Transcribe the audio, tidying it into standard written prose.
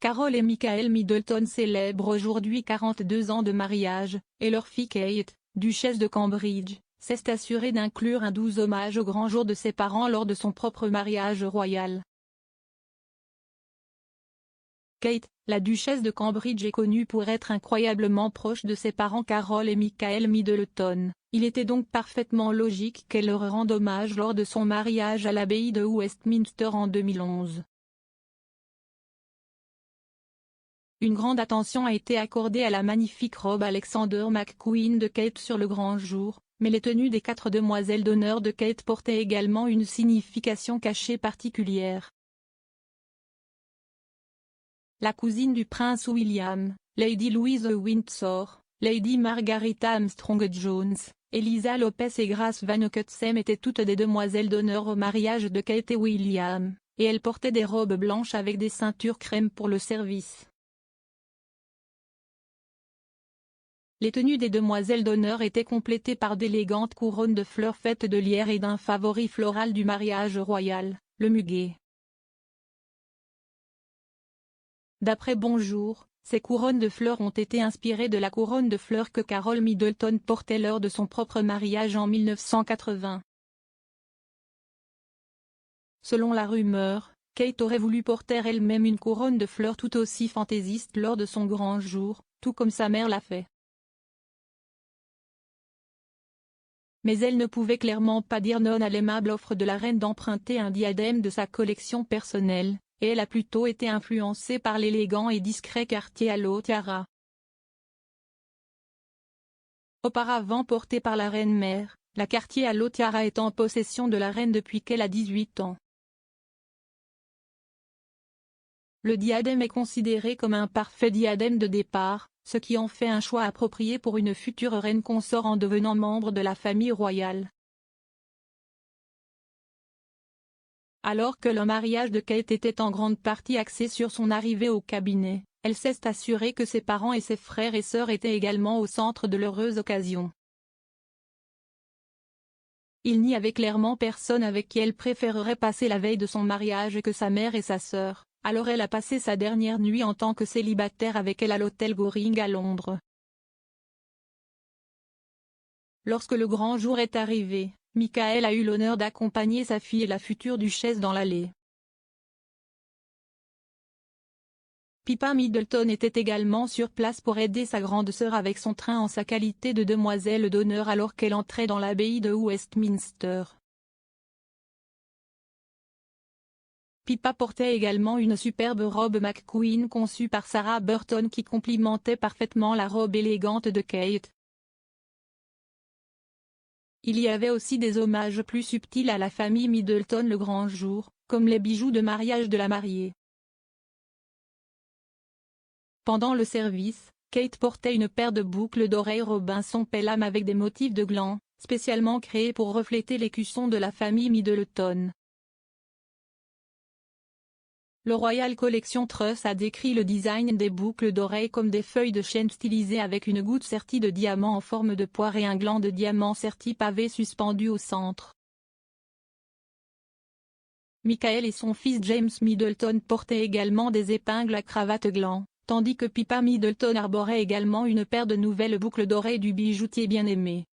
Carol et Michael Middleton célèbrent aujourd'hui 42 ans de mariage, et leur fille Kate, duchesse de Cambridge, s'est assurée d'inclure un doux hommage au grand jour de ses parents lors de son propre mariage royal. Kate, la duchesse de Cambridge est connue pour être incroyablement proche de ses parents Carol et Michael Middleton. Il était donc parfaitement logique qu'elle leur rende hommage lors de son mariage à l'abbaye de Westminster en 2011. Une grande attention a été accordée à la magnifique robe Alexander McQueen de Kate sur le grand jour, mais les tenues des 4 demoiselles d'honneur de Kate portaient également une signification cachée particulière. La cousine du prince William, Lady Louise Windsor, Lady Margarita Armstrong-Jones, Elisa Lopez et Grace Van Cutsem étaient toutes des demoiselles d'honneur au mariage de Kate et William, et elles portaient des robes blanches avec des ceintures crème pour le service. Les tenues des demoiselles d'honneur étaient complétées par d'élégantes couronnes de fleurs faites de lierre et d'un favori floral du mariage royal, le muguet. D'après Bonjour, ces couronnes de fleurs ont été inspirées de la couronne de fleurs que Carol Middleton portait lors de son propre mariage en 1980. Selon la rumeur, Kate aurait voulu porter elle-même une couronne de fleurs tout aussi fantaisiste lors de son grand jour, tout comme sa mère l'a fait. Mais elle ne pouvait clairement pas dire non à l'aimable offre de la reine d'emprunter un diadème de sa collection personnelle, et elle a plutôt été influencée par l'élégant et discret Cartier à l'eau tiara. Auparavant portée par la reine-mère, la Cartier à l'eau tiara est en possession de la reine depuis qu'elle a 18 ans. Le diadème est considéré comme un parfait diadème de départ, ce qui en fait un choix approprié pour une future reine consort en devenant membre de la famille royale. Alors que le mariage de Kate était en grande partie axé sur son arrivée au cabinet, elle s'est assurée que ses parents et ses frères et sœurs étaient également au centre de l'heureuse occasion. Il n'y avait clairement personne avec qui elle préférerait passer la veille de son mariage que sa mère et sa sœur, alors elle a passé sa dernière nuit en tant que célibataire avec elle à l'hôtel Goring à Londres. Lorsque le grand jour est arrivé, Michael a eu l'honneur d'accompagner sa fille et la future duchesse dans l'allée. Pippa Middleton était également sur place pour aider sa grande sœur avec son train en sa qualité de demoiselle d'honneur alors qu'elle entrait dans l'abbaye de Westminster. Pippa portait également une superbe robe McQueen conçue par Sarah Burton qui complimentait parfaitement la robe élégante de Kate. Il y avait aussi des hommages plus subtils à la famille Middleton le grand jour, comme les bijoux de mariage de la mariée. Pendant le service, Kate portait une paire de boucles d'oreilles Robinson Pelham avec des motifs de glands, spécialement créés pour refléter l'écusson de la famille Middleton. Le Royal Collection Trust a décrit le design des boucles d'oreilles comme des feuilles de chêne stylisées avec une goutte sertie de diamant en forme de poire et un gland de diamant serti pavé suspendu au centre. Michael et son fils James Middleton portaient également des épingles à cravate gland, tandis que Pippa Middleton arborait également une paire de nouvelles boucles d'oreilles du bijoutier bien-aimé.